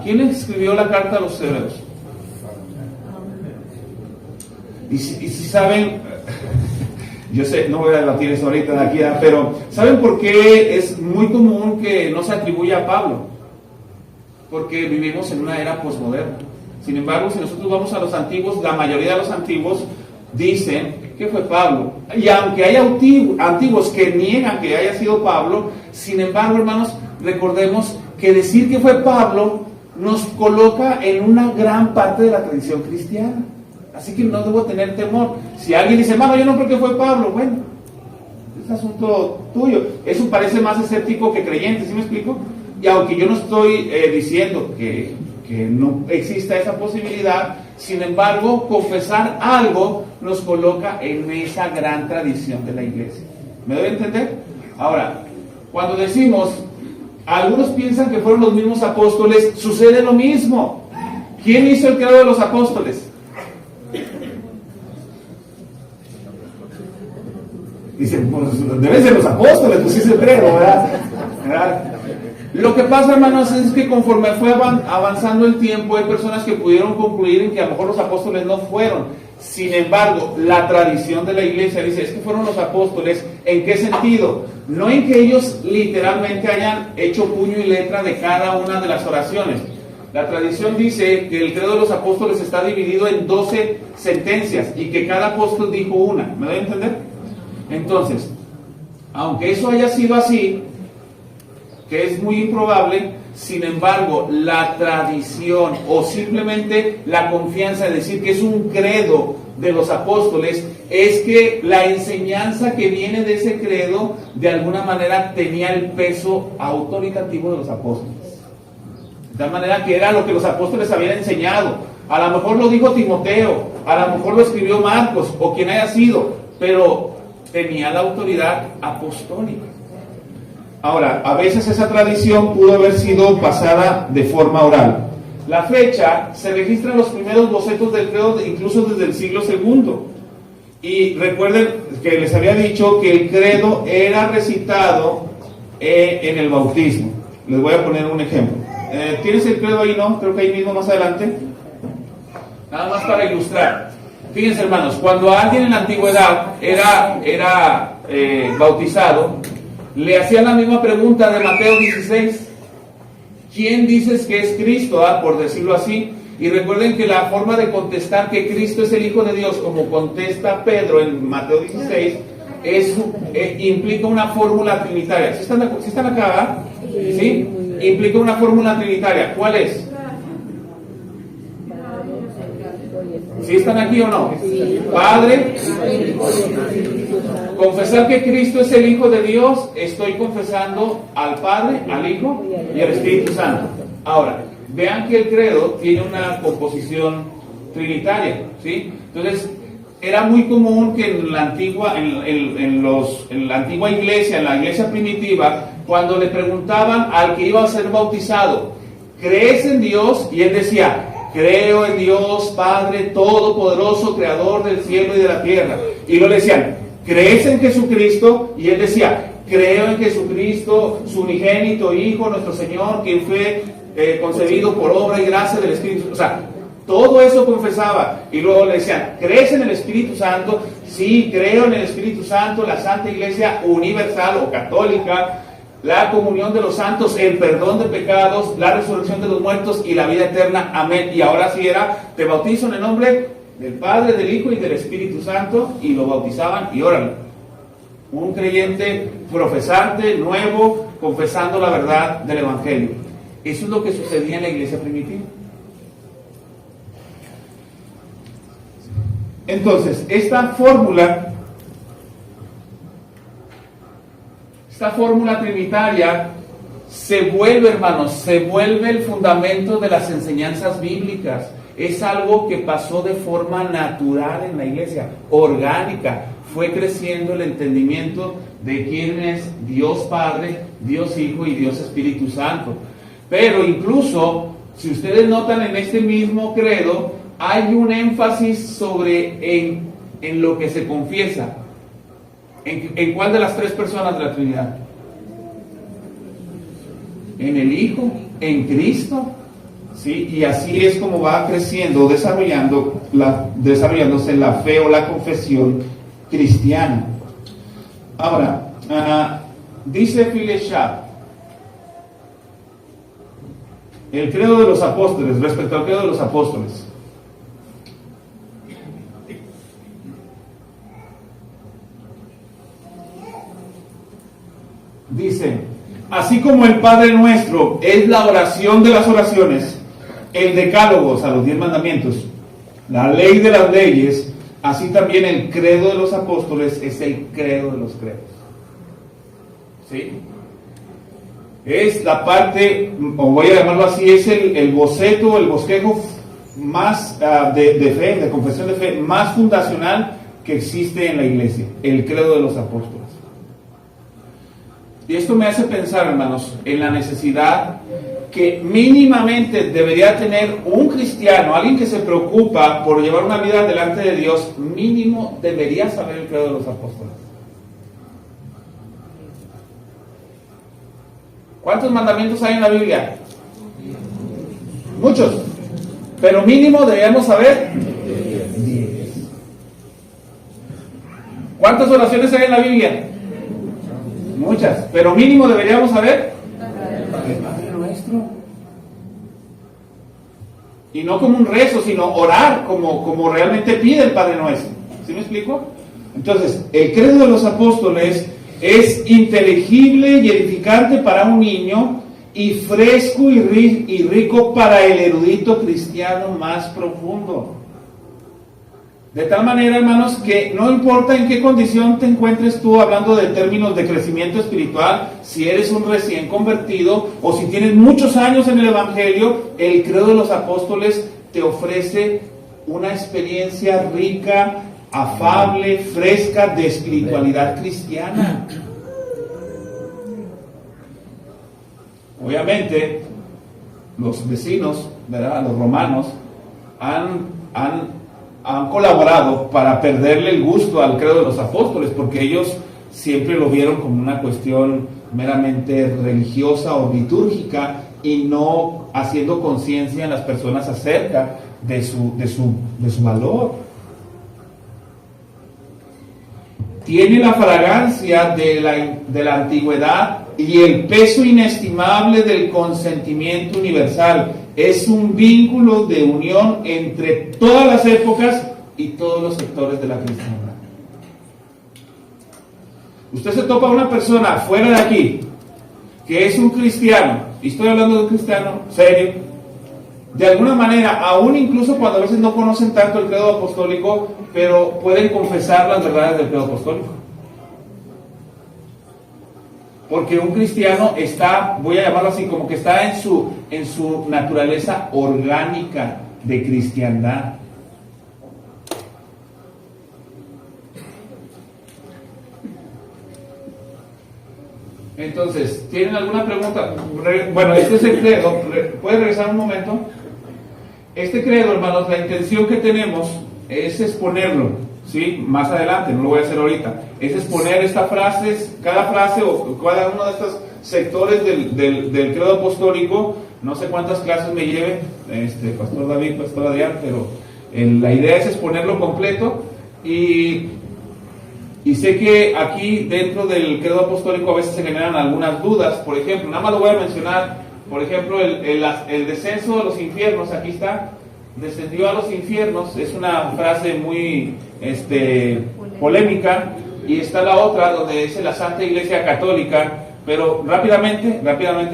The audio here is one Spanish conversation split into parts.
¿Quién escribió la carta a los hebreos? Y si saben, yo sé, no voy a debatir eso ahorita de aquí, pero ¿saben por qué es muy común que no se atribuya a Pablo? Porque vivimos en una era posmoderna. Sin embargo, si nosotros vamos a los antiguos, la mayoría de los antiguos dicen que fue Pablo. Y aunque hay antiguos que niegan que haya sido Pablo, sin embargo, hermanos, recordemos que decir que fue Pablo nos coloca en una gran parte de la tradición cristiana. Así que no debo tener temor. Si alguien dice, hermano, yo no creo que fue Pablo, bueno, es asunto tuyo. Eso parece más escéptico que creyente, ¿sí me explico? Y aunque yo no estoy diciendo que no exista esa posibilidad, sin embargo, confesar algo nos coloca en esa gran tradición de la iglesia. ¿Me doy a entender? Ahora, cuando decimos, algunos piensan que fueron los mismos apóstoles, sucede lo mismo. ¿Quién hizo el credo de los apóstoles? Dicen, pues deben ser los apóstoles, pues sí es el credo, ¿verdad? Lo que pasa, hermanos, es que conforme fue avanzando el tiempo, hay personas que pudieron concluir en que a lo mejor los apóstoles no fueron. Sin embargo, la tradición de la iglesia dice, es que fueron los apóstoles. ¿En qué sentido? No en que ellos literalmente hayan hecho puño y letra de cada una de las oraciones. La tradición dice que el credo de los apóstoles está dividido en 12 sentencias y que cada apóstol dijo una. ¿Me doy a entender? Entonces, aunque eso haya sido así, que es muy improbable, sin embargo, la tradición o simplemente la confianza de decir que es un credo de los apóstoles es que la enseñanza que viene de ese credo de alguna manera tenía el peso autoritativo de los apóstoles. De tal manera que era lo que los apóstoles habían enseñado. A lo mejor lo dijo Timoteo, a lo mejor lo escribió Marcos o quien haya sido, pero tenía la autoridad apostólica. Ahora, a veces esa tradición pudo haber sido pasada de forma oral. La fecha se registra en los primeros bocetos del credo, incluso desde el siglo II. Y recuerden que les había dicho que el credo era recitado en el bautismo. Les voy a poner un ejemplo. ¿Tienes el credo ahí, no? Creo que ahí mismo más adelante. Nada más para ilustrar. Fíjense, hermanos, cuando alguien en la antigüedad era bautizado, le hacían la misma pregunta de Mateo 16. ¿Quién dices que es Cristo? Por decirlo así. Y recuerden que la forma de contestar que Cristo es el Hijo de Dios, como contesta Pedro en Mateo 16, implica una fórmula trinitaria. ¿Sí están acá? ¿Sí? Implica una fórmula trinitaria. ¿Cuál es? ¿Sí están aquí o no? Padre, confesar que Cristo es el Hijo de Dios, estoy confesando al Padre, al Hijo y al Espíritu Santo. Ahora, vean que el credo tiene una composición trinitaria, ¿sí? Entonces, era muy común que en la antigua, en la antigua iglesia, en la iglesia primitiva, cuando le preguntaban al que iba a ser bautizado, ¿crees en Dios? Y él decía, creo en Dios Padre Todopoderoso, Creador del cielo y de la tierra. Y luego le decían, ¿crees en Jesucristo? Y él decía, creo en Jesucristo, su unigénito Hijo, nuestro Señor, quien fue concebido por obra y gracia del Espíritu. O sea, todo eso confesaba. Y luego le decían, ¿crees en el Espíritu Santo? Sí, creo en el Espíritu Santo, la Santa Iglesia Universal o Católica, la comunión de los santos, el perdón de pecados, la resurrección de los muertos y la vida eterna. Amén. Y ahora sí te bautizo en el nombre del Padre, del Hijo y del Espíritu Santo, y lo bautizaban y órale. Un creyente profesante, nuevo, confesando la verdad del Evangelio. Eso es lo que sucedía en la iglesia primitiva. Entonces, esta fórmula trinitaria se vuelve, hermanos, se vuelve el fundamento de las enseñanzas bíblicas. Es algo que pasó de forma natural en la iglesia, orgánica. Fue creciendo el entendimiento de quién es Dios Padre, Dios Hijo y Dios Espíritu Santo. Pero incluso, si ustedes notan en este mismo credo, hay un énfasis en lo que se confiesa. ¿En cuál de las tres personas de la Trinidad? En el Hijo, en Cristo ¿sí? Y así es como va creciendo, desarrollándose la fe o la confesión cristiana. Ahora, dice Philip Schaff, el credo de los apóstoles, respecto al credo de los apóstoles. Dice, así como el Padre Nuestro es la oración de las oraciones, el decálogo, o sea, los 10 mandamientos, la ley de las leyes, así también el credo de los apóstoles es el credo de los credos. ¿Sí? Es la parte, o voy a llamarlo así, es el boceto, el bosquejo más de fe, de confesión de fe, más fundacional que existe en la iglesia, el credo de los apóstoles. Y esto me hace pensar, hermanos, en la necesidad que mínimamente debería tener un cristiano, alguien que se preocupa por llevar una vida delante de Dios, mínimo debería saber el credo de los apóstoles. ¿Cuántos mandamientos hay en la Biblia? Muchos. Pero mínimo deberíamos saber 10. ¿Cuántas oraciones hay en la Biblia? Muchas. Pero mínimo deberíamos saber el Padre Nuestro. Y no como un rezo, sino orar como realmente pide el Padre Nuestro. ¿Sí me explico? Entonces, el credo de los apóstoles es inteligible y edificante para un niño y fresco y rico para el erudito cristiano más profundo. De tal manera, hermanos, que no importa en qué condición te encuentres tú, hablando de términos de crecimiento espiritual, si eres un recién convertido o si tienes muchos años en el Evangelio, el credo de los apóstoles te ofrece una experiencia rica, afable, fresca de espiritualidad cristiana. Obviamente, los vecinos, ¿verdad?, los romanos, han colaborado para perderle el gusto al credo de los apóstoles, porque ellos siempre lo vieron como una cuestión meramente religiosa o litúrgica y no haciendo conciencia en las personas acerca de su valor. Tiene la fragancia de la antigüedad y el peso inestimable del consentimiento universal. Es un vínculo de unión entre todas las épocas y todos los sectores de la cristiandad. Usted se topa a una persona fuera de aquí que es un cristiano, y estoy hablando de un cristiano serio, de alguna manera, aún incluso cuando a veces no conocen tanto el credo apostólico, pero pueden confesar las verdades del credo apostólico. Porque un cristiano está, voy a llamarlo así, como que está en su naturaleza orgánica de cristiandad. Entonces, ¿tienen alguna pregunta? Bueno, este es el credo. ¿Puede regresar un momento? Este credo, hermanos, la intención que tenemos es exponerlo, ¿sí? Más adelante, no lo voy a hacer ahorita. Es exponer estas frases, cada frase o cada uno de estos sectores del credo apostólico. No sé cuántas clases me lleve, Pastor David, Pastor Adrián, pero la idea es exponerlo completo. Y sé que aquí dentro del credo apostólico a veces se generan algunas dudas. Por ejemplo, nada más lo voy a mencionar. Por ejemplo, el descenso de los infiernos, aquí está, descendió a los infiernos, es una frase muy polémica, y está la otra donde dice la Santa Iglesia Católica, pero rápidamente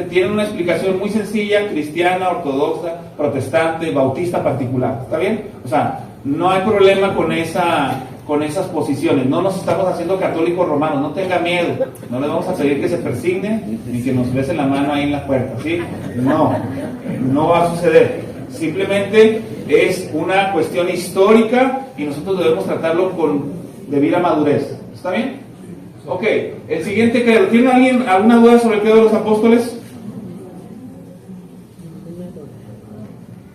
tienen una explicación muy sencilla: cristiana, ortodoxa, protestante, bautista particular. ¿Está bien? O sea, no hay problema con esas posiciones. No nos estamos haciendo católicos romanos, no tenga miedo, no le vamos a pedir que se persigne ni que nos besen la mano ahí en la puerta, ¿sí? No va a suceder. Simplemente es una cuestión histórica y nosotros debemos tratarlo con debida madurez. ¿Está bien? Ok, el siguiente credo. ¿Tiene alguien alguna duda sobre el credo de los apóstoles?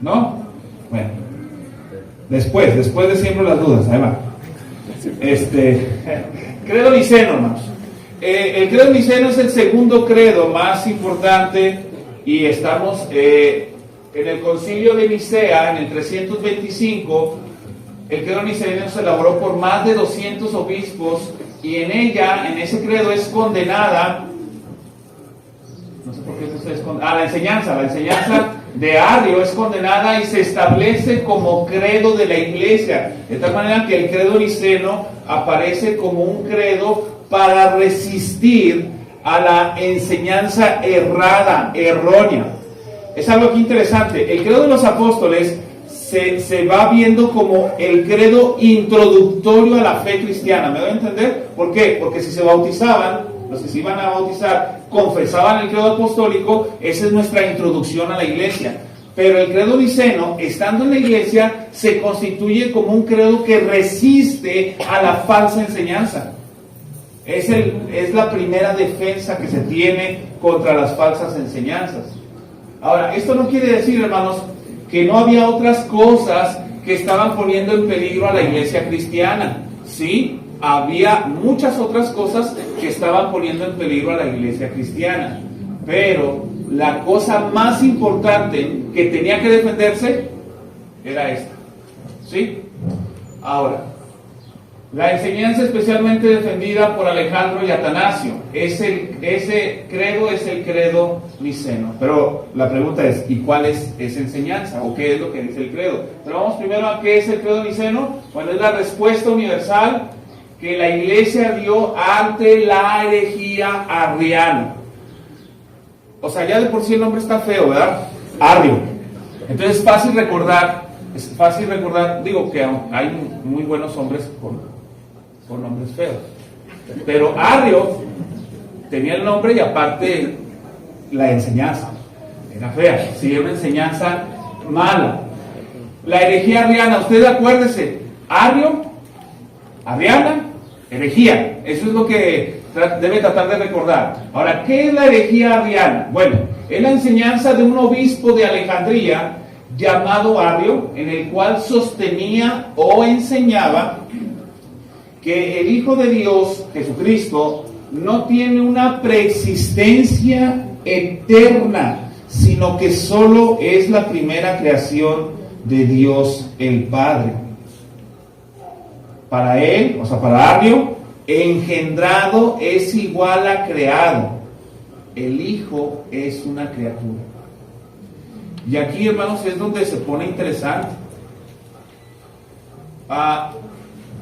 ¿No? Bueno, después de siempre las dudas, ahí va. Credo niceno, hermanos. El credo niceno es el segundo credo más importante y estamos en el concilio de Nicea, en el 325, el credo niceno se elaboró por más de 200 obispos, y en ella, en ese credo, es condenada, no sé por qué eso es condenada, la enseñanza de Arrio es condenada y se establece como credo de la iglesia, de tal manera que el credo niceno aparece como un credo para resistir a la enseñanza errada, errónea. Es algo aquí interesante. El credo de los apóstoles se va viendo como el credo introductorio a la fe cristiana. ¿Me doy a entender? ¿Por qué? Porque si se bautizaban, los que se iban a bautizar, confesaban el credo apostólico, esa es nuestra introducción a la iglesia. Pero el credo niceno, estando en la iglesia, se constituye como un credo que resiste a la falsa enseñanza. Es la primera defensa que se tiene contra las falsas enseñanzas. Ahora, esto no quiere decir, hermanos, que no había otras cosas que estaban poniendo en peligro a la iglesia cristiana. Sí, había muchas otras cosas que estaban poniendo en peligro a la iglesia cristiana. Pero la cosa más importante que tenía que defenderse era esta. ¿Sí? Ahora, la enseñanza especialmente defendida por Alejandro y Atanasio, ese credo es el credo niceno. Pero la pregunta es, ¿y cuál es esa enseñanza? ¿O qué es lo que dice el credo? Pero vamos primero a qué es el credo niceno. Bueno, es la respuesta universal que la iglesia dio ante la herejía arriana. O sea, ya de por sí el nombre está feo, ¿verdad? Arrio. Entonces es fácil recordar, digo que hay muy buenos hombres con nombres feos. Pero Arrio tenía el nombre y aparte la enseñanza era fea, sí, una enseñanza mala. La herejía arriana, usted acuérdese, Arrio, arriana, herejía, eso es lo que debe tratar de recordar. Ahora, ¿qué es la herejía arriana? Bueno, es la enseñanza de un obispo de Alejandría llamado Arrio, en el cual sostenía o enseñaba que el Hijo de Dios, Jesucristo, no tiene una preexistencia eterna, sino que solo es la primera creación de Dios el Padre. Para él, o sea, para Arrio, engendrado es igual a creado. El Hijo es una criatura. Y aquí, hermanos, es donde se pone interesante.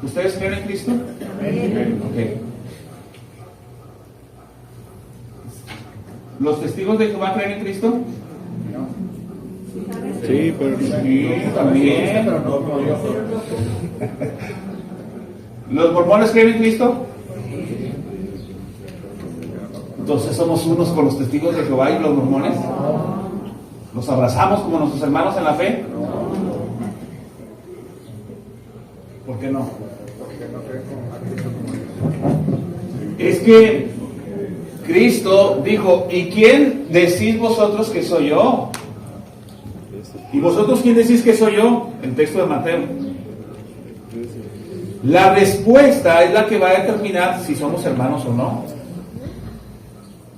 ¿Ustedes creen en Cristo? Okay. ¿Los testigos de Jehová creen en Cristo? Sí, pero sí, también. ¿Los mormones creen en Cristo? Entonces somos unos con los testigos de Jehová y los mormones. ¿Los abrazamos como nuestros hermanos en la fe? ¿Por qué no? Es que Cristo dijo, ¿y quién decís vosotros que soy yo? ¿Y vosotros quién decís que soy yo? El texto de Mateo. La respuesta es la que va a determinar si somos hermanos o no.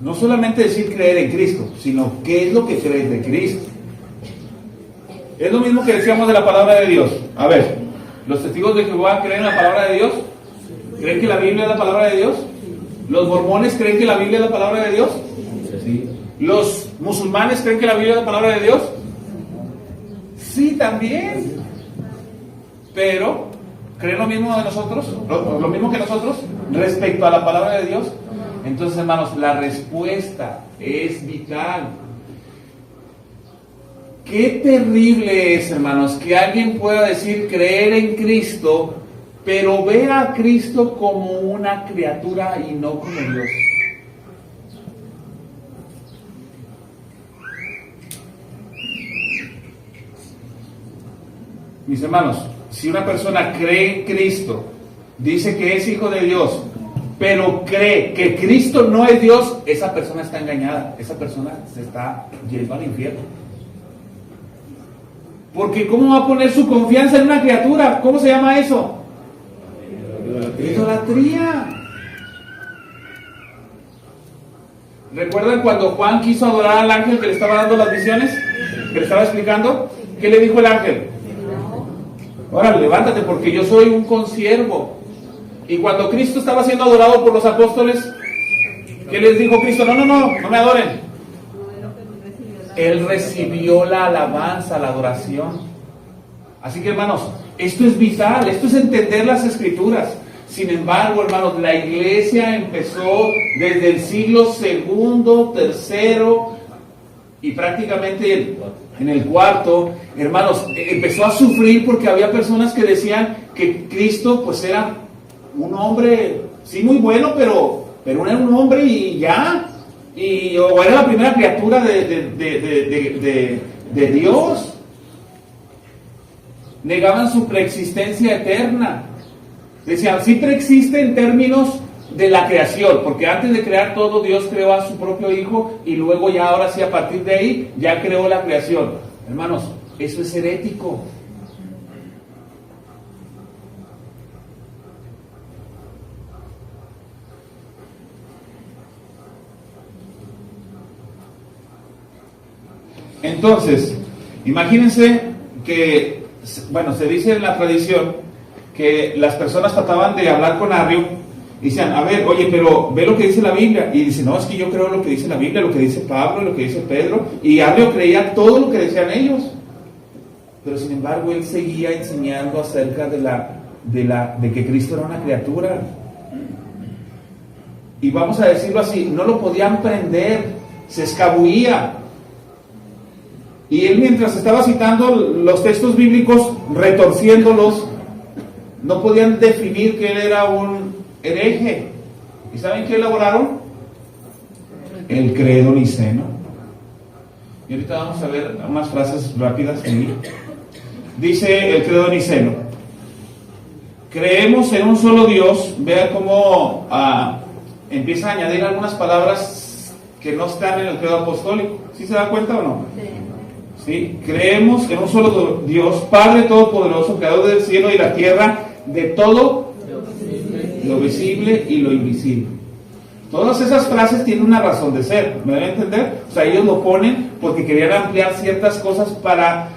No solamente decir creer en Cristo, sino qué es lo que crees de Cristo. Es lo mismo que decíamos de la palabra de Dios. A ver, ¿los testigos de Jehová creen en la palabra de Dios? ¿Creen que la Biblia es la palabra de Dios? ¿Los mormones creen que la Biblia es la palabra de Dios? Sí. ¿Los musulmanes creen que la Biblia es la palabra de Dios? Sí, también. Pero, ¿creen lo mismo de nosotros? ¿Lo mismo que nosotros respecto a la palabra de Dios? Entonces, hermanos, la respuesta es vital. Qué terrible es, hermanos, que alguien pueda decir creer en Cristo, pero ver a Cristo como una criatura y no como Dios. Mis hermanos, si una persona cree en Cristo, dice que es hijo de Dios, pero cree que Cristo no es Dios, esa persona está engañada, esa persona se está yendo al infierno. Porque ¿cómo va a poner su confianza en una criatura? ¿Cómo se llama eso? Idolatría. ¿Recuerdan cuando Juan quiso adorar al ángel que le estaba dando las visiones? que le estaba explicando? ¿Qué le dijo el ángel? Ahora levántate porque yo soy un consiervo. Y cuando Cristo estaba siendo adorado por los apóstoles, ¿qué les dijo Cristo? No me adoren. Él recibió la alabanza, la adoración. Así que, hermanos, esto es vital, esto es entender las Escrituras. Sin embargo, hermanos, la iglesia empezó desde el siglo segundo, tercero y prácticamente en el cuarto, hermanos, empezó a sufrir porque había personas que decían que Cristo pues era un hombre, sí, muy bueno, pero era un hombre y ya, o era la primera criatura de Dios. Negaban su preexistencia eterna. Decían, sí preexiste en términos de la creación, porque antes de crear todo, Dios creó a su propio Hijo y luego ya ahora sí, a partir de ahí, ya creó la creación. Hermanos, eso es herético. Entonces, imagínense que, bueno, se dice en la tradición que las personas trataban de hablar con Arrio y decían, a ver, oye, pero ve lo que dice la Biblia. Y dice, no, es que yo creo lo que dice la Biblia, lo que dice Pablo, lo que dice Pedro. Y Arrio creía todo lo que decían ellos. Pero sin embargo, él seguía enseñando acerca de que Cristo era una criatura. Y vamos a decirlo así, no lo podían prender, se escabullía. Y él, mientras estaba citando los textos bíblicos, retorciéndolos, no podían definir que él era un hereje. ¿Y saben qué elaboraron? El credo niceno. Y ahorita vamos a ver unas frases rápidas aquí. Dice el credo niceno: creemos en un solo Dios. Vea cómo empieza a añadir algunas palabras que no están en el credo apostólico. ¿Sí se da cuenta o no? ¿Sí? Creemos en un solo Dios, Padre Todopoderoso, Creador del cielo y la tierra, de todo lo visible y lo invisible. Todas esas frases tienen una razón de ser, ¿me deben entender? O sea, ellos lo ponen porque querían ampliar ciertas cosas para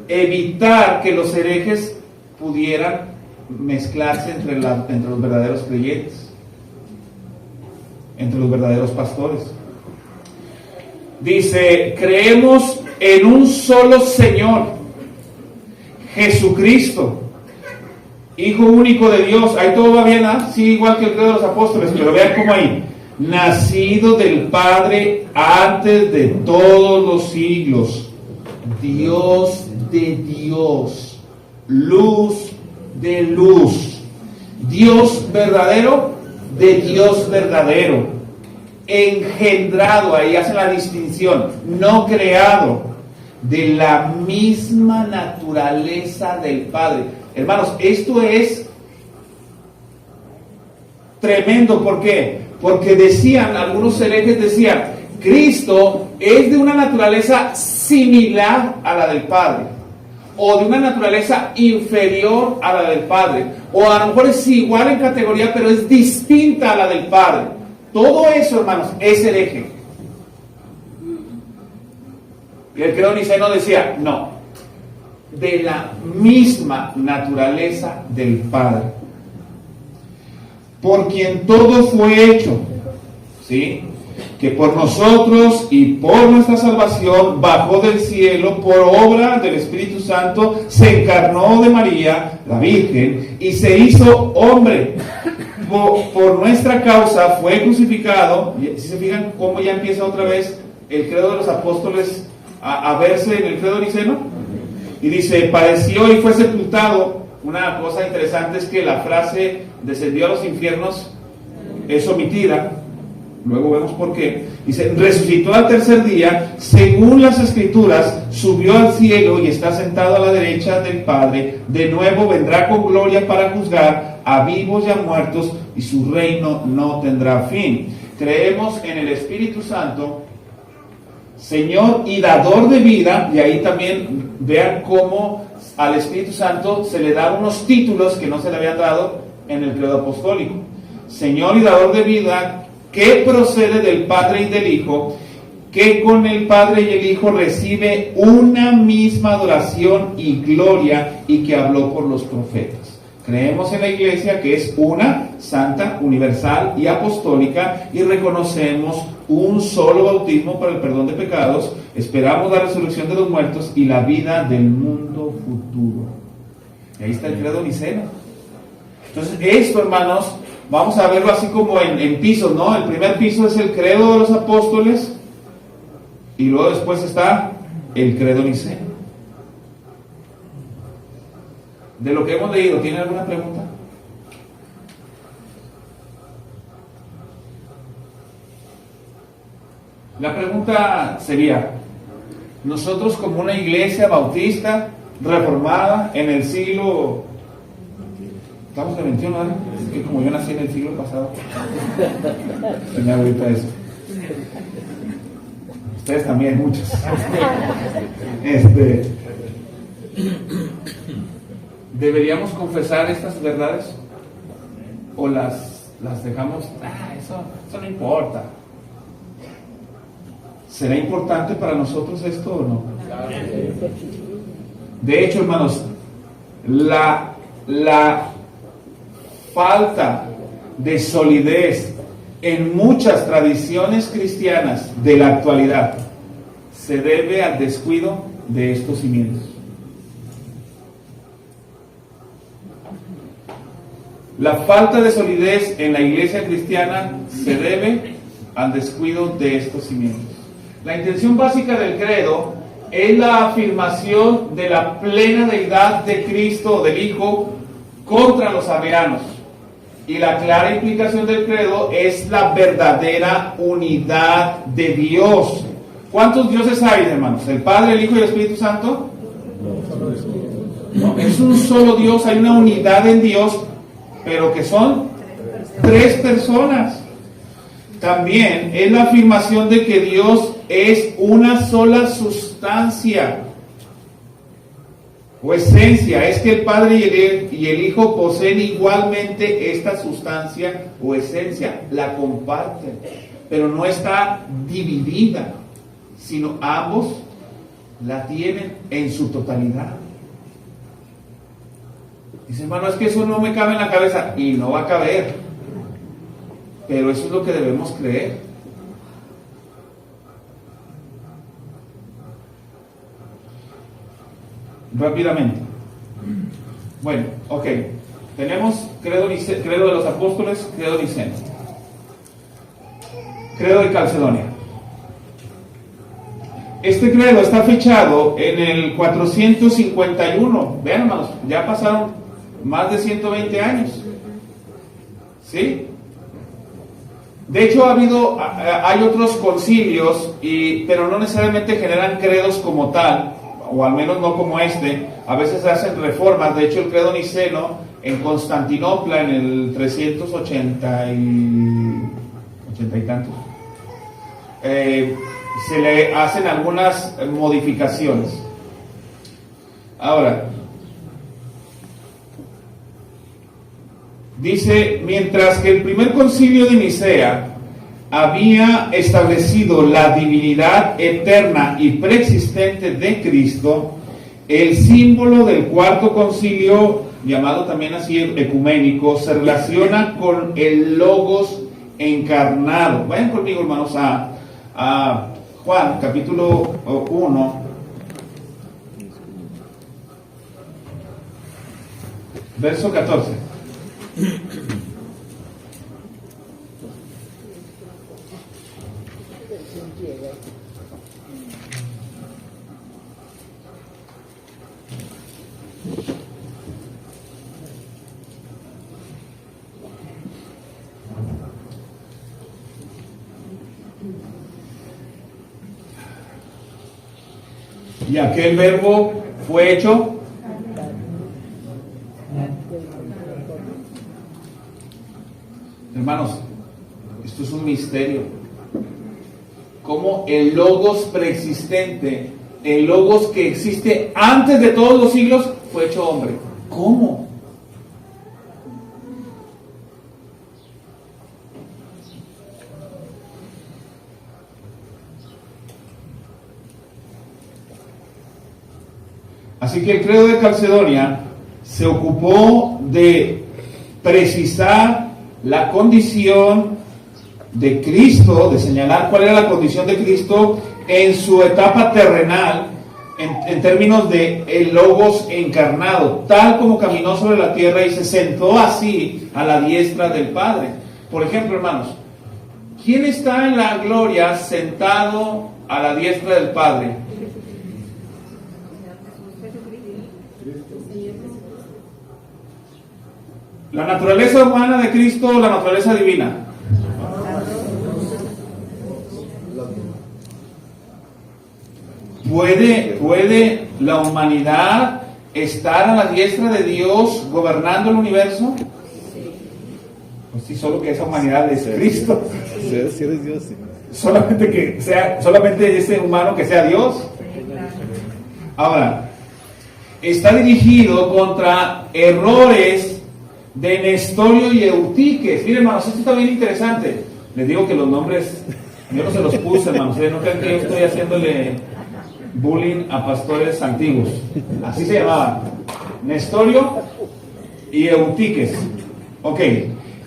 evitar que los herejes pudieran mezclarse entre los verdaderos creyentes, entre los verdaderos pastores. Dice, creemos en un solo Señor, Jesucristo, Hijo único de Dios. Ahí todo va bien, ¿ah? Sí, igual que el credo de los apóstoles, pero vean cómo ahí. Nacido del Padre antes de todos los siglos, Dios de Dios, luz de luz, Dios verdadero de Dios verdadero, engendrado, ahí hace la distinción, no creado, de la misma naturaleza del Padre. Hermanos, esto es tremendo. ¿Por qué? Porque decían, algunos herejes decían, Cristo es de una naturaleza similar a la del Padre, o de una naturaleza inferior a la del Padre, o a lo mejor es igual en categoría, pero es distinta a la del Padre. Todo eso, hermanos, es hereje. Y el credo niceno decía, no, de la misma naturaleza del Padre, por quien todo fue hecho, ¿sí? Que por nosotros y por nuestra salvación bajó del cielo por obra del Espíritu Santo, se encarnó de María, la Virgen, y se hizo hombre. Por nuestra causa fue crucificado. Si se fijan cómo ya empieza otra vez el credo de los apóstoles a verse en el credo niceno. Y dice, padeció y fue sepultado. Una cosa interesante es que la frase descendió a los infiernos es omitida. Luego vemos por qué. Dice, resucitó al tercer día, según las Escrituras, subió al cielo y está sentado a la derecha del Padre. De nuevo vendrá con gloria para juzgar a vivos y a muertos, y su reino no tendrá fin. Creemos en el Espíritu Santo, Señor y dador de vida, y ahí también vean cómo al Espíritu Santo se le dan unos títulos que no se le habían dado en el credo apostólico. Señor y dador de vida, que procede del Padre y del Hijo, que con el Padre y el Hijo recibe una misma adoración y gloria y que habló por los profetas. Creemos en la Iglesia que es una, santa, universal y apostólica, y reconocemos un solo bautismo para el perdón de pecados, esperamos la resurrección de los muertos y la vida del mundo futuro. Y ahí está el credo niceno. Entonces esto, hermanos, vamos a verlo así como en pisos, ¿no? El primer piso es el credo de los apóstoles y luego después está el credo niceno. De lo que hemos leído, ¿tienen alguna pregunta? La pregunta sería, nosotros como una iglesia bautista reformada en el siglo, estamos en el 21, ¿verdad? Es que como yo nací en el siglo pasado, tenía ahorita eso. Ustedes también, muchos. ¿Deberíamos confesar estas verdades? ¿O las dejamos? Eso no importa. ¿Será importante para nosotros esto o no? De hecho, hermanos, la falta de solidez en muchas tradiciones cristianas de la actualidad se debe al descuido de estos cimientos. La falta de solidez en la iglesia cristiana se debe al descuido de estos cimientos. La intención básica del credo es la afirmación de la plena deidad de Cristo, del Hijo, contra los arrianos. Y la clara implicación del credo es la verdadera unidad de Dios. ¿Cuántos dioses hay, hermanos? ¿El Padre, el Hijo y el Espíritu Santo? No, es un solo Dios, hay una unidad en Dios, pero que son tres personas. También es la afirmación de que Dios es una sola sustancia o esencia. Es que el Padre y el Hijo poseen igualmente esta sustancia o esencia, la comparten, pero no está dividida, sino ambos la tienen en su totalidad. Dice, hermano, es que eso no me cabe en la cabeza, y no va a caber, pero eso es lo que debemos creer. Rápidamente. Bueno, ok. Tenemos credo de los apóstoles, credo niceno, credo de Calcedonia. Este credo está fechado en el 451. Vean, hermanos, ya pasaron más de 120 años. ¿Sí? De hecho, hay otros concilios, pero no necesariamente generan credos como tal, o al menos no como este. A veces hacen reformas. De hecho, el credo niceno en Constantinopla en el 380 y tantos, se le hacen algunas modificaciones. Ahora, dice, mientras que el primer concilio de Nicea había establecido la divinidad eterna y preexistente de Cristo, el símbolo del cuarto concilio, llamado también así ecuménico, se relaciona con el Logos encarnado. Vayan conmigo, hermanos, a Juan, capítulo 1, verso 14. Y aquel verbo fue hecho hermanos, esto es un misterio. Como el Logos preexistente, el Logos que existe antes de todos los siglos, fue hecho hombre. ¿Cómo? Así que el credo de Calcedonia se ocupó de precisar la condición de Cristo, de señalar cuál era la condición de Cristo en su etapa terrenal, en términos de el Logos encarnado, tal como caminó sobre la tierra y se sentó así a la diestra del Padre. Por ejemplo, hermanos, ¿quién está en la gloria sentado a la diestra del Padre? ¿La naturaleza humana de Cristo o la naturaleza divina? ¿Puede la humanidad estar a la diestra de Dios gobernando el universo? Pues sí, solo que esa humanidad es Cristo. Si eres Dios, sí. Solamente ese humano que sea Dios. Ahora, está dirigido contra errores de Nestorio y Eutiques. Miren, hermanos, esto está bien interesante. Les digo que los nombres, yo no se los puse, hermanos. No crean que yo estoy haciéndole bullying a pastores antiguos. Así se llamaban, Nestorio y Eutiques. Ok,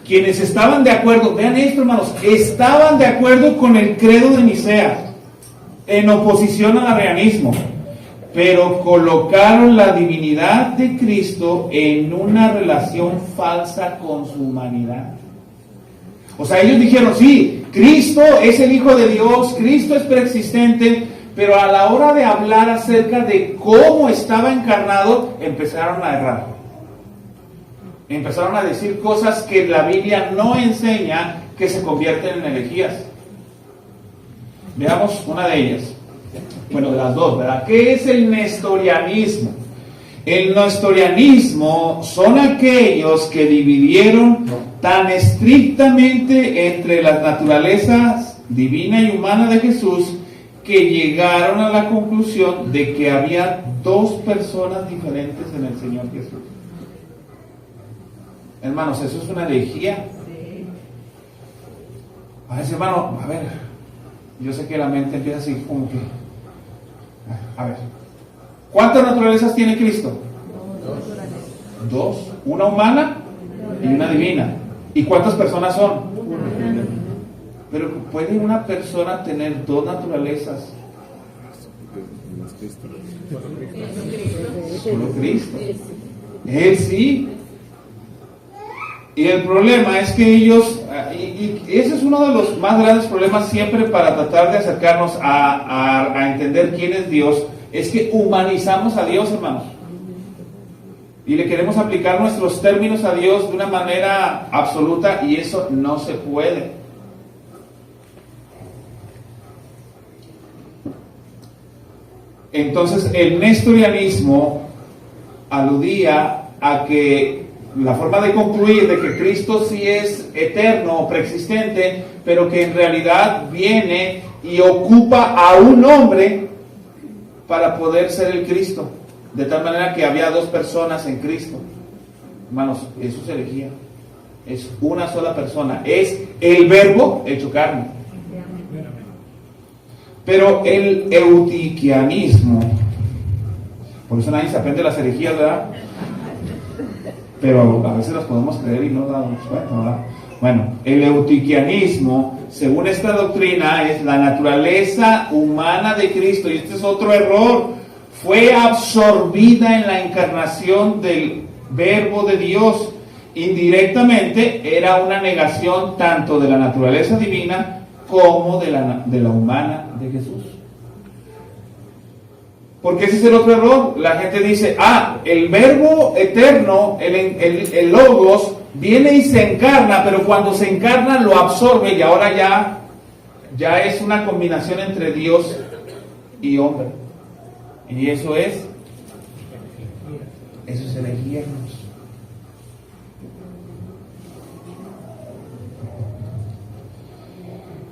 quienes estaban de acuerdo, vean esto, hermanos, estaban de acuerdo con el credo de Nicea, en oposición al arrianismo, pero colocaron la divinidad de Cristo en una relación falsa con su humanidad. O sea, ellos dijeron, sí, Cristo es el Hijo de Dios, Cristo es preexistente, pero a la hora de hablar acerca de cómo estaba encarnado, empezaron a errar. Empezaron a decir cosas que la Biblia no enseña, que se convierten en herejías. Veamos una de ellas. Bueno, de las dos, ¿verdad? ¿Qué es el nestorianismo? El nestorianismo son aquellos que dividieron tan estrictamente entre las naturalezas divina y humana de Jesús, que llegaron a la conclusión de que había dos personas diferentes en el Señor Jesús. Hermanos, eso es una herejía. A ver, hermano, a ver, yo sé que la mente empieza así como que, a ver, ¿cuántas naturalezas tiene Cristo? Dos, una humana y una divina. ¿Y cuántas personas son? Pero ¿puede una persona tener dos naturalezas? Solo Cristo. Él sí. Y el problema es que ellos, y ese es uno de los más grandes problemas siempre para tratar de acercarnos a entender quién es Dios, es que humanizamos a Dios, hermanos. Y le queremos aplicar nuestros términos a Dios de una manera absoluta, y eso no se puede. Entonces, el nestorianismo aludía a que la forma de concluir de que Cristo sí es eterno, preexistente, pero que en realidad viene y ocupa a un hombre para poder ser el Cristo, de tal manera que había dos personas en Cristo. Hermanos, eso es herejía. Es una sola persona, es el Verbo hecho carne. Pero el eutiquianismo, por eso nadie se aprende las herejías, ¿verdad? Pero a veces las podemos creer y no nos damos cuenta, ¿verdad? Bueno, el eutiquianismo, según esta doctrina, es la naturaleza humana de Cristo, y este es otro error. Fue absorbida en la encarnación del Verbo de Dios. Indirectamente era una negación tanto de la naturaleza divina como de la humana de Jesús. Porque ese es el otro error. La gente dice, el Verbo eterno, el Logos, viene y se encarna, pero cuando se encarna lo absorbe, y ahora ya es una combinación entre Dios y hombre. Y eso es herejía, hermanos.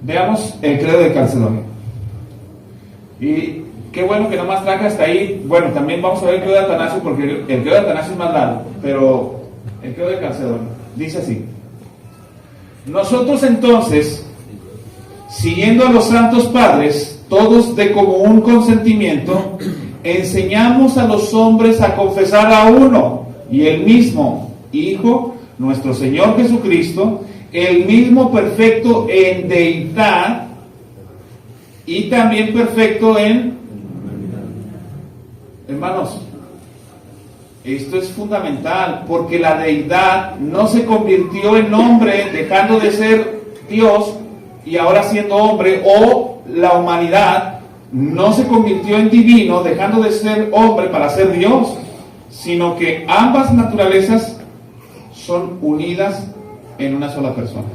Veamos el credo de Calcedonia. Y qué bueno que nomás traje hasta ahí. Bueno, también vamos a ver el credo de Atanasio, porque el credo de Atanasio es más largo, pero el credo de Calcedonia dice así: nosotros entonces, siguiendo a los santos padres, todos de común consentimiento, enseñamos a los hombres a confesar a uno y el mismo Hijo, nuestro Señor Jesucristo, el mismo perfecto en deidad y también perfecto en... Hermanos, esto es fundamental, porque la deidad no se convirtió en hombre dejando de ser Dios y ahora siendo hombre, o la humanidad no se convirtió en divino dejando de ser hombre para ser Dios, sino que ambas naturalezas son unidas en una sola persona.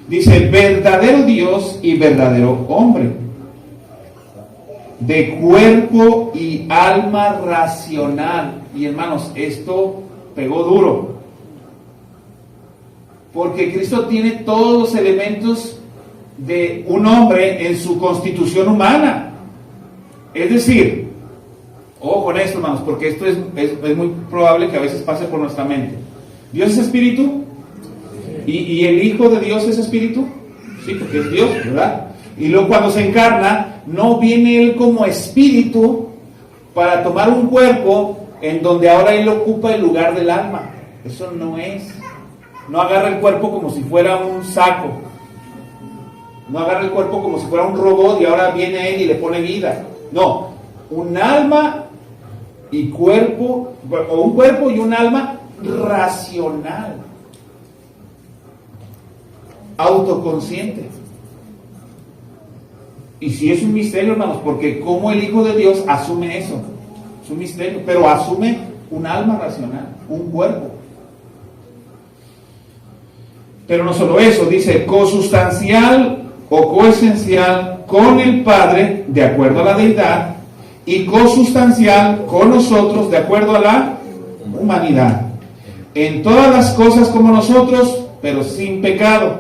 Dice, verdadero Dios y verdadero hombre, de cuerpo y alma racional. Y hermanos, esto pegó duro, porque Cristo tiene todos los elementos de un hombre en su constitución humana. Es decir, ojo con esto, hermanos, porque esto es muy probable que a veces pase por nuestra mente. ¿Dios es espíritu? ¿Y el Hijo de Dios es espíritu? Sí, porque es Dios, ¿verdad? Y luego cuando se encarna, no viene Él como espíritu para tomar un cuerpo en donde ahora Él ocupa el lugar del alma. Eso no es. No agarra el cuerpo como si fuera un saco. No agarra el cuerpo como si fuera un robot y ahora viene Él y le pone vida. No, un alma y cuerpo, o un cuerpo y un alma racional, autoconsciente. Y sí es un misterio, hermanos, porque como el Hijo de Dios asume eso, es un misterio, pero asume un alma racional, un cuerpo. Pero no solo eso, dice cosustancial o coesencial con el Padre de acuerdo a la deidad, y cosustancial con nosotros de acuerdo a la humanidad, en todas las cosas como nosotros, pero sin pecado,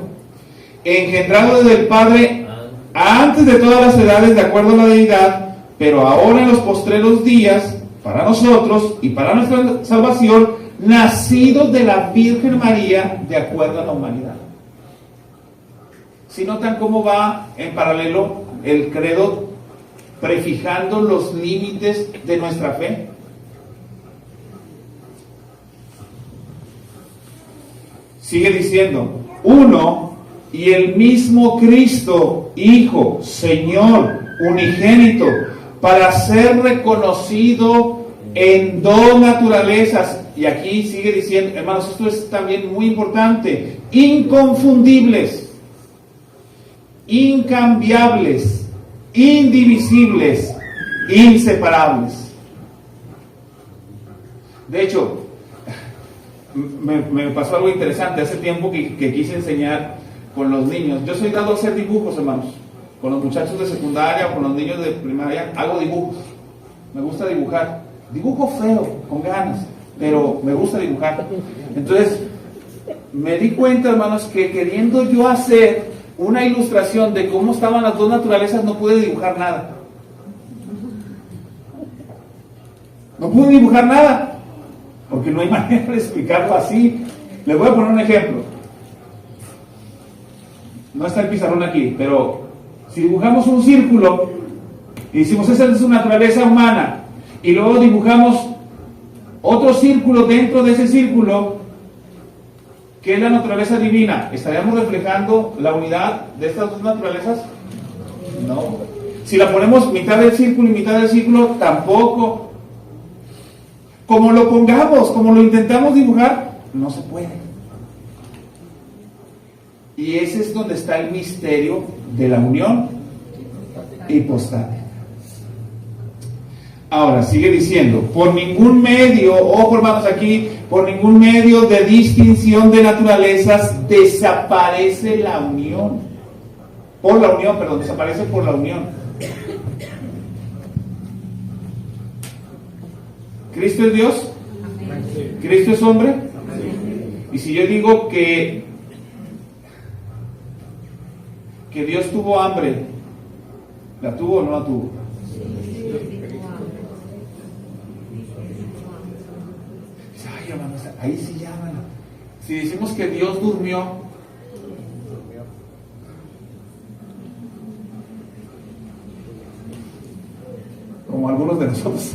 engendrado desde el Padre antes de todas las edades de acuerdo a la deidad, pero ahora en los postreros días, para nosotros y para nuestra salvación, nacido de la Virgen María de acuerdo a la humanidad. Si notan cómo va en paralelo el credo prefijando los límites de nuestra fe. Sigue diciendo, uno y el mismo Cristo, Hijo, Señor, unigénito, para ser reconocido en dos naturalezas. Y aquí sigue diciendo, hermanos, esto es también muy importante, inconfundibles, incambiables, indivisibles, inseparables. De hecho, me pasó algo interesante hace tiempo que quise enseñar con los niños. Yo soy dado a hacer dibujos, hermanos. Con los muchachos de secundaria o con los niños de primaria hago dibujos. Me gusta dibujar. Dibujo feo, con ganas, pero me gusta dibujar. Entonces, me di cuenta, hermanos, que queriendo yo hacer una ilustración de cómo estaban las dos naturalezas, no pude dibujar nada. No pude dibujar nada, porque no hay manera de explicarlo así. Les voy a poner un ejemplo. No está el pizarrón aquí, pero si dibujamos un círculo y decimos esa es su naturaleza humana, y luego dibujamos otro círculo dentro de ese círculo, ¿qué es la naturaleza divina? ¿Estaríamos reflejando la unidad de estas dos naturalezas? No. Si la ponemos mitad del círculo y mitad del círculo, tampoco. Como lo pongamos, como lo intentamos dibujar, no se puede. Y ese es donde está el misterio de la unión hipostática. Ahora, sigue diciendo, por ningún medio, ojo hermanos aquí, por ningún medio de distinción de naturalezas desaparece la unión. Por la unión, perdón, desaparece por la unión. ¿Cristo es Dios? ¿Cristo es hombre? Y si yo digo que Dios tuvo hambre, ¿la tuvo o no la tuvo? Ay, hermanos, ahí sí llaman. Si decimos que Dios durmió, como algunos de nosotros.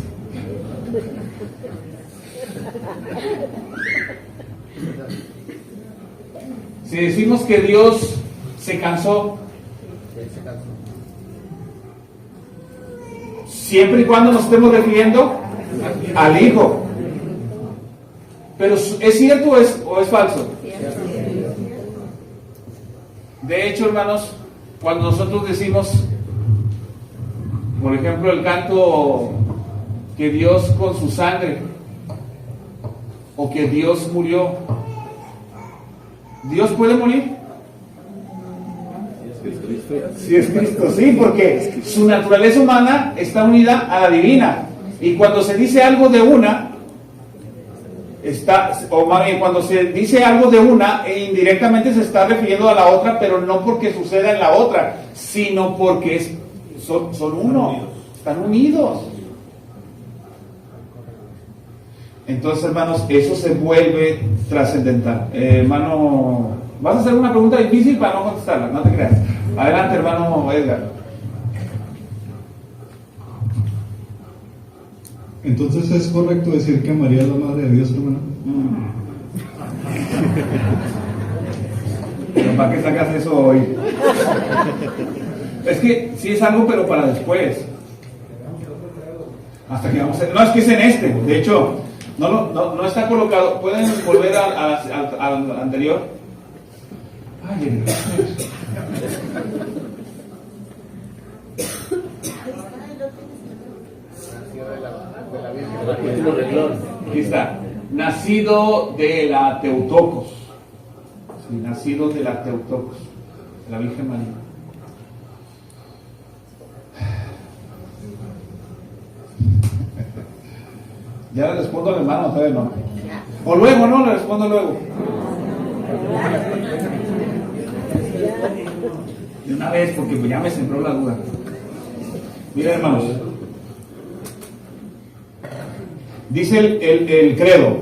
Si decimos que Dios se cansó, siempre y cuando nos estemos refiriendo al Hijo. Pero ¿es cierto o es falso? De hecho, hermanos, cuando nosotros decimos, por ejemplo, el canto que Dios con su sangre, o que Dios murió, ¿Dios puede morir? Si es Cristo, sí, porque su naturaleza humana está unida a la divina. Y cuando se dice algo de una, cuando se dice algo de una, indirectamente se está refiriendo a la otra, pero no porque suceda en la otra, sino porque son uno, están unidos. Entonces, hermanos, eso se vuelve trascendental. Hermano, ¿vas a hacer una pregunta difícil para no contestarla? No te creas. Adelante, hermano Edgar. Entonces, ¿es correcto decir que María es la madre de Dios, hermano? Pero ¿para qué sacas eso hoy? Es que sí es algo, pero para después. Hasta que vamos a... No, es que es en este. De hecho, no está colocado. ¿Pueden volver al anterior? Ay, aquí está. Nacido de la Teotocos. Sí, nacido de la Teotocos, la Virgen María. Ya le respondo al hermano, todavía no. O luego, ¿no? Le respondo luego. De una vez, porque ya me sembró la duda. Miren, hermanos. Dice el credo,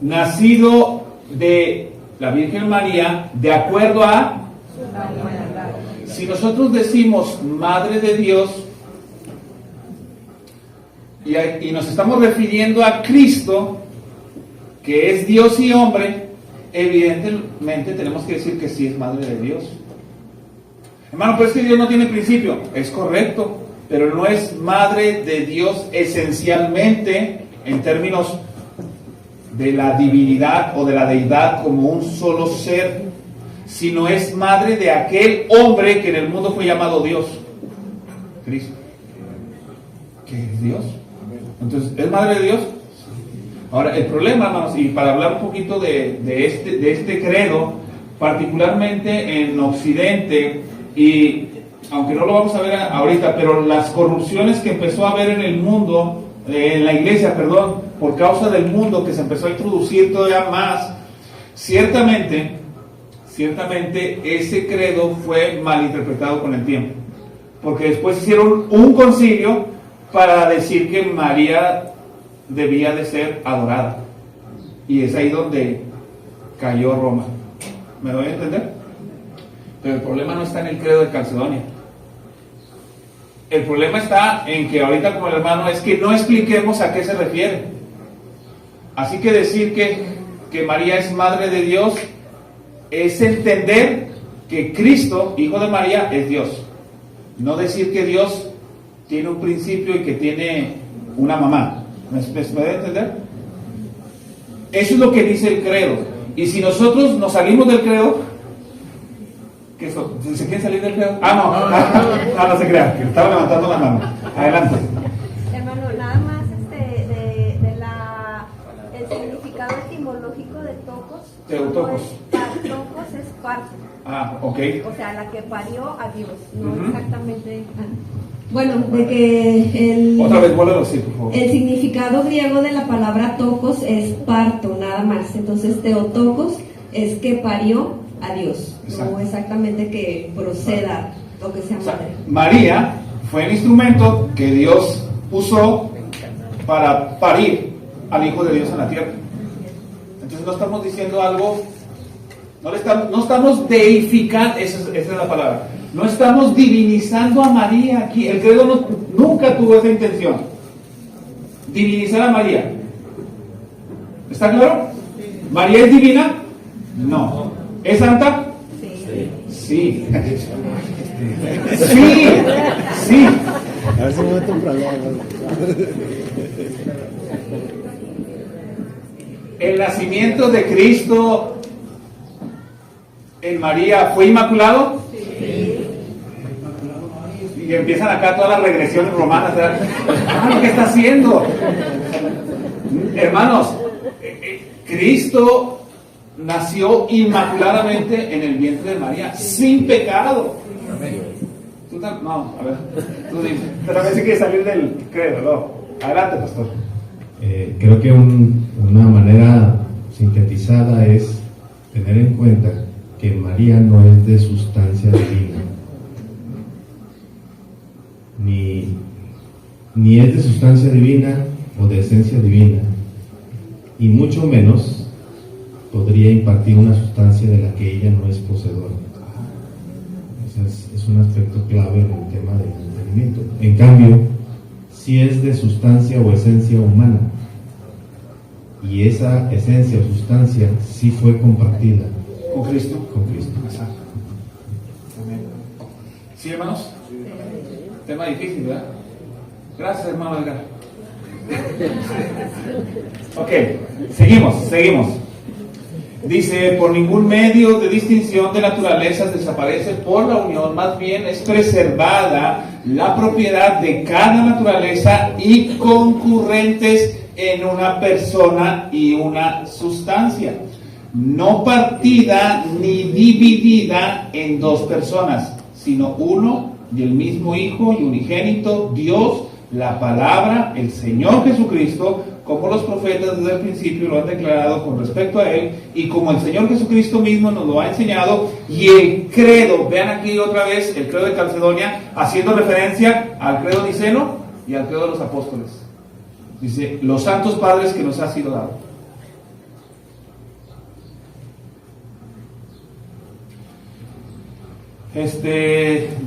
nacido de la Virgen María, de acuerdo a... Si nosotros decimos Madre de Dios, y nos estamos refiriendo a Cristo, que es Dios y hombre, evidentemente tenemos que decir que sí es Madre de Dios. Hermano, pero es que Dios no tiene principio. Es correcto, pero no es Madre de Dios esencialmente en términos de la divinidad o de la deidad como un solo ser, sino es madre de aquel hombre que en el mundo fue llamado Dios, Cristo, que es Dios. Entonces, ¿es madre de Dios? Ahora, el problema, hermanos, y para hablar un poquito de este credo, particularmente en Occidente, y aunque no lo vamos a ver ahorita, pero las corrupciones que empezó a haber en el mundo, en la iglesia, perdón, por causa del mundo que se empezó a introducir todavía más, ciertamente ese credo fue malinterpretado con el tiempo, porque después hicieron un concilio para decir que María debía de ser adorada, y es ahí donde cayó Roma. ¿Me doy a entender? Pero el problema no está en el credo de Calcedonia. El problema está en que ahorita, como el hermano, es que no expliquemos a qué se refiere. Así que decir que María es madre de Dios es entender que Cristo, hijo de María, es Dios. No decir que Dios tiene un principio y que tiene una mamá. ¿Me debe entender? Eso es lo que dice el credo. Y si nosotros nos salimos del credo, ¿qué es eso? ¿Se quiere salir del credo? No se crean, que estaba levantando la mano. Adelante. Hermano, nada más el significado etimológico de tocos. Teotocos. Tocos es parto. Ok. O sea, la que parió a Dios, no exactamente. Bueno, de que Otra vez, vuélvelo, sí, por favor. El significado griego de la palabra tocos es parto, nada más. Entonces, teotocos es que parió a Dios. Exacto. No exactamente que proceda o que sea madre. María fue el instrumento que Dios usó para parir al Hijo de Dios en la tierra. Entonces no estamos diciendo algo, no estamos deificando, esa es la palabra, no estamos divinizando a María aquí. El credo nunca tuvo esa intención. divinizar a María. ¿Está claro? ¿María es divina? No. ¿Es santa? Sí. Sí. Sí. A ver si me meto un problema. ¿El nacimiento de Cristo en María fue inmaculado? Sí. Y empiezan acá todas las regresiones romanas. Hermano, ¿qué está haciendo? Hermanos, Cristo nació inmaculadamente en el vientre de María, sin pecado. No, a ver, tú dime. Pero a veces quiere salir del credo, ¿no? Adelante, pastor. Creo que una manera sintetizada es tener en cuenta que María no es de sustancia divina, ni es de sustancia divina o de esencia divina, y mucho menos podría impartir una sustancia de la que ella no es poseedora. Es un aspecto clave en el tema del entendimiento. En cambio, si es de sustancia o esencia humana, y esa esencia o sustancia sí fue compartida con Cristo. Exacto. Amén. ¿Sí, hermanos? Tema difícil, ¿verdad? Gracias, hermano Edgar. Ok, seguimos. Dice, por ningún medio de distinción de naturalezas desaparece por la unión, más bien es preservada la propiedad de cada naturaleza y concurrentes en una persona y una sustancia, no partida ni dividida en dos personas, sino uno y el mismo Hijo y unigénito, Dios, la palabra, el Señor Jesucristo, como los profetas desde el principio lo han declarado con respecto a Él, y como el Señor Jesucristo mismo nos lo ha enseñado, y el credo, vean aquí otra vez el credo de Calcedonia, haciendo referencia al credo niceno y al credo de los apóstoles. Dice, los santos padres que nos ha sido dado.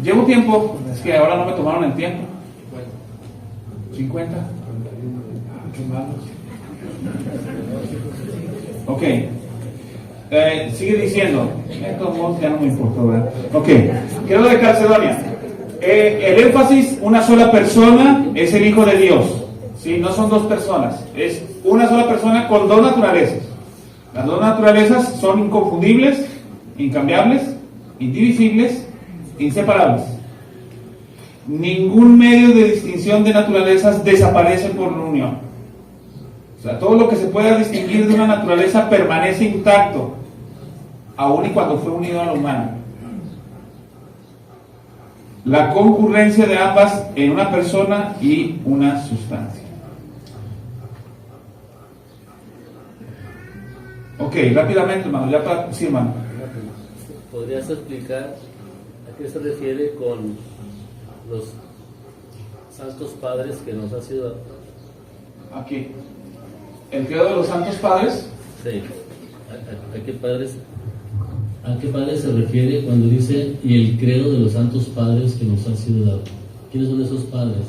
Llevo tiempo, es que ahora no me tomaron el tiempo. 50. Qué malos. Ok. Sigue diciendo. Entonces ya no me importa, ¿verdad? Ok. Credo de Calcedonia. El énfasis, una sola persona es el Hijo de Dios. ¿Sí? No son dos personas. Es una sola persona con dos naturalezas. Las dos naturalezas son inconfundibles, incambiables, indivisibles, inseparables. Ningún medio de distinción de naturalezas desaparece por la unión. O sea, todo lo que se pueda distinguir de una naturaleza permanece intacto, aun y cuando fue unido a la humana. La concurrencia de ambas en una persona y una sustancia. Ok, rápidamente, hermano, ya para... Sí, hermano. ¿Podrías explicar a qué se refiere con los santos padres que nos ha sido? Aquí. ¿El credo de los santos padres? Sí. ¿A qué padres se refiere cuando dice y el credo de los santos padres que nos ha sido dado? ¿Quiénes son esos padres?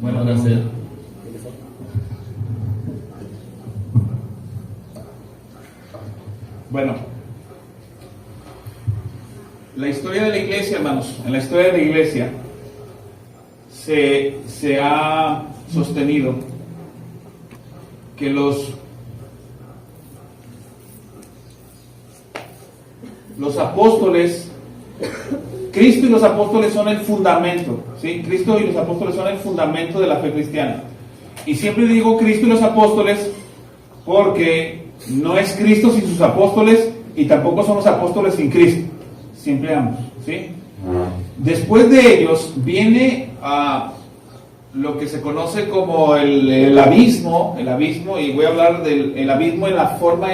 Bueno, van a ser. Bueno, la historia de la iglesia, hermanos, en la historia de la iglesia se ha sostenido que los apóstoles, Cristo y los apóstoles son el fundamento, ¿sí? Cristo y los apóstoles son el fundamento de la fe cristiana. Y siempre digo Cristo y los apóstoles porque no es Cristo sin sus apóstoles y tampoco son los apóstoles sin Cristo, siempre ambos, ¿sí? Después de ellos viene a lo que se conoce como el abismo, y voy a hablar del abismo en la forma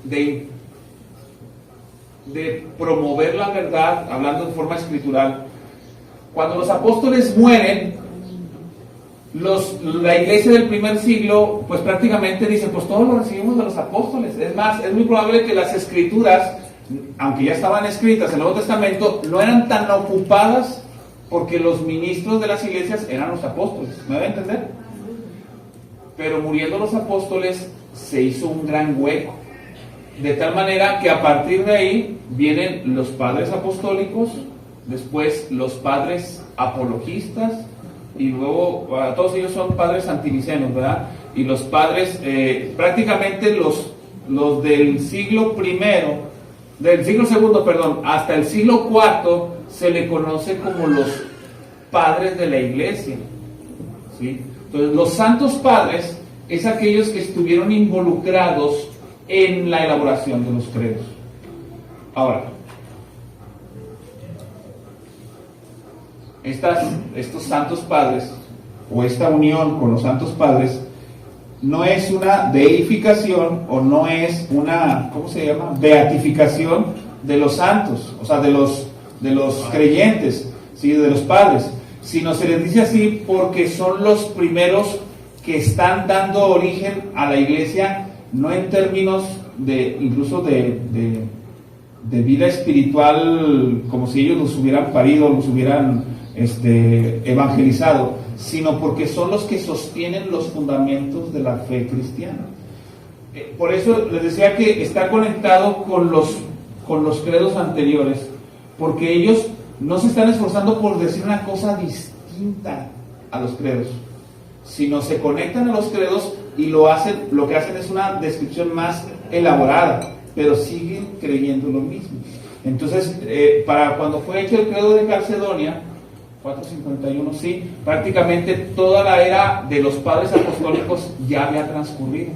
de promover la verdad, hablando en forma escritural. Cuando los apóstoles mueren, la iglesia del primer siglo, pues prácticamente dice, pues todo lo recibimos de los apóstoles. Es más, es muy probable que las escrituras, aunque ya estaban escritas en el Nuevo Testamento, no eran tan ocupadas porque los ministros de las iglesias eran los apóstoles. ¿Me va a entender? pero muriendo los apóstoles se hizo un gran hueco, de tal manera que a partir de ahí vienen los padres apostólicos, después los padres apologistas, y luego todos ellos son padres antinicenos, ¿verdad? Y los padres, prácticamente los del siglo segundo, perdón, hasta el siglo cuarto, se le conoce como los padres de la iglesia, ¿sí? Entonces, los santos padres es aquellos que estuvieron involucrados en la elaboración de los credos. Ahora, estos santos padres, o esta unión con los santos padres, no es una deificación o no es una, ¿cómo se llama?, beatificación de los santos, o sea, de los creyentes, ¿sí?, de los padres, sino se les dice así porque son los primeros que están dando origen a la iglesia, no en términos de incluso de vida espiritual, como si ellos los hubieran parido, los hubieran evangelizado, sino porque son los que sostienen los fundamentos de la fe cristiana. Por eso les decía que está conectado con los credos anteriores, porque ellos no se están esforzando por decir una cosa distinta a los credos, sino se conectan a los credos y lo que hacen es una descripción más elaborada, pero siguen creyendo lo mismo. Entonces, para cuando fue hecho el credo de Calcedonia, 451, sí, prácticamente toda la era de los padres apostólicos ya había transcurrido.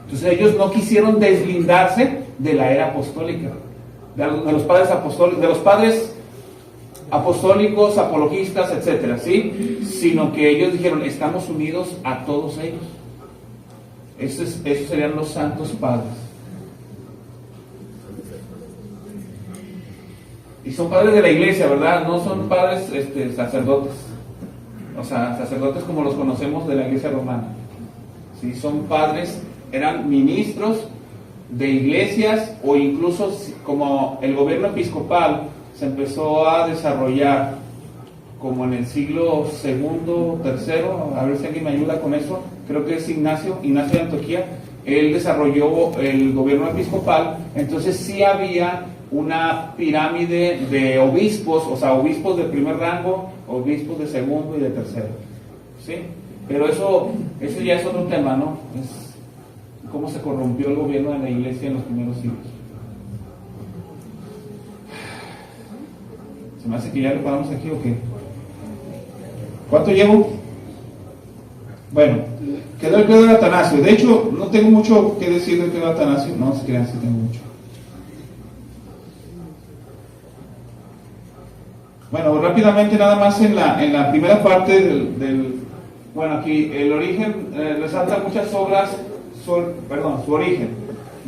Entonces ellos no quisieron deslindarse de la era apostólica, de los padres apostólicos, de los padres apostólicos, apologistas, etcétera, ¿sí? Sino que ellos dijeron, estamos unidos a todos ellos. Esos serían los santos padres. Y son padres de la iglesia, ¿verdad? No son padres sacerdotes. O sea, sacerdotes como los conocemos de la iglesia romana. ¿Sí? Son padres, eran ministros de iglesias, o incluso como el gobierno episcopal se empezó a desarrollar como en el siglo segundo, tercero, a ver si alguien me ayuda con eso, creo que es Ignacio de Antioquía, él desarrolló el gobierno episcopal, entonces sí había una pirámide de obispos, o sea, obispos de primer rango, obispos de segundo y de tercero, ¿sí? Pero eso ya es otro tema, ¿no? Es cómo se corrompió el gobierno de la iglesia en los primeros siglos. ¿Se me hace que ya lo paramos aquí o qué? ¿Cuánto llevo? Bueno, quedó el credo de Atanasio. De hecho, no tengo mucho que decir del credo de Atanasio. No se crean, sí tengo mucho. Bueno, rápidamente nada más en la primera parte bueno, aquí el origen resalta muchas obras, su origen.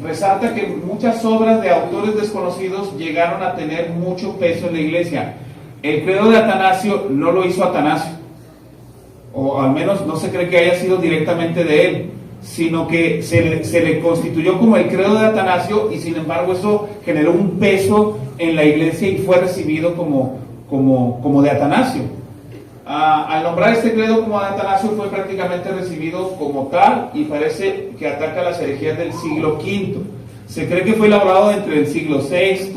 Resalta que muchas obras de autores desconocidos llegaron a tener mucho peso en la iglesia. El credo de Atanasio no lo hizo Atanasio, o al menos no se cree que haya sido directamente de él, sino que se le constituyó como el credo de Atanasio, y sin embargo eso generó un peso en la iglesia y fue recibido como de Atanasio. Al nombrar este credo como de Atanasio fue prácticamente recibido como tal, y parece que ataca las herejías del siglo V. Se cree que fue elaborado entre el siglo VI,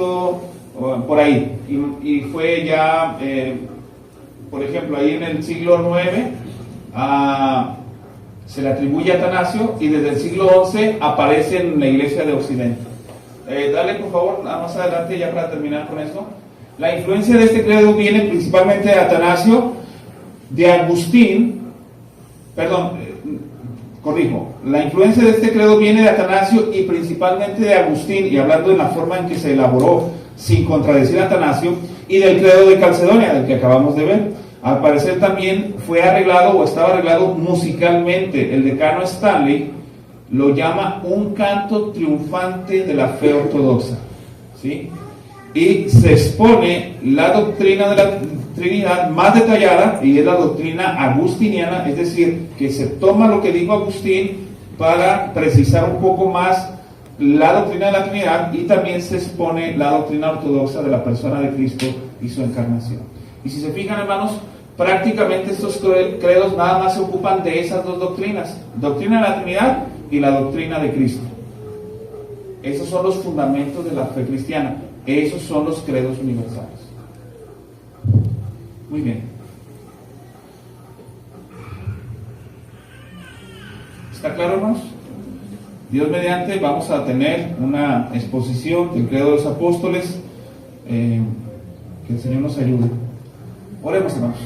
por ahí, y fue ya, por ejemplo, ahí en el siglo IX se le atribuye a Atanasio, y desde el siglo XI aparece en la iglesia de Occidente. Dale por favor, más adelante, ya para terminar con esto. La influencia de este credo viene principalmente de Atanasio, de Agustín, la influencia de este credo viene de Atanasio y principalmente de Agustín, y hablando de la forma en que se elaboró sin contradecir a Atanasio, y del credo de Calcedonia, del que acabamos de ver. Al parecer también fue arreglado o estaba arreglado musicalmente. El decano Stanley lo llama un canto triunfante de la fe ortodoxa, ¿sí? Y se expone la doctrina de la Trinidad más detallada, y es la doctrina agustiniana, es decir, que se toma lo que dijo Agustín para precisar un poco más la doctrina de la Trinidad, y también se expone la doctrina ortodoxa de la persona de Cristo y su encarnación. Y si se fijan, hermanos, prácticamente estos credos nada más se ocupan de esas dos doctrinas: doctrina de la Trinidad y la doctrina de Cristo. Esos son los fundamentos de la fe cristiana. Esos son los credos universales. Muy bien. ¿Está claro, hermanos? Dios mediante, vamos a tener una exposición del credo de los apóstoles. Que el Señor nos ayude. Oremos, hermanos.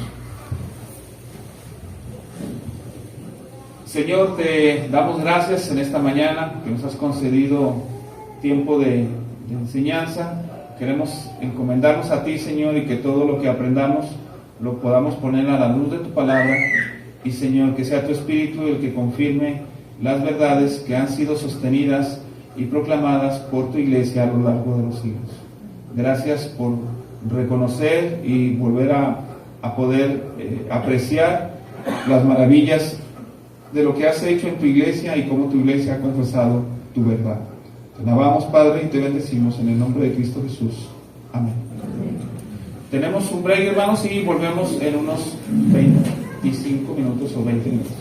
Señor, te damos gracias en esta mañana que nos has concedido tiempo de enseñanza. Queremos encomendarnos a ti, Señor, y que todo lo que aprendamos lo podamos poner a la luz de tu palabra. Y, Señor, que sea tu Espíritu el que confirme las verdades que han sido sostenidas y proclamadas por tu iglesia a lo largo de los siglos. Gracias por reconocer y volver a poder apreciar las maravillas de lo que has hecho en tu iglesia y cómo tu iglesia ha confesado tu verdad. Te alabamos, Padre, y te bendecimos en el nombre de Cristo Jesús. Amén. Tenemos un break, hermanos, y volvemos en unos 25 minutos o 20 minutos.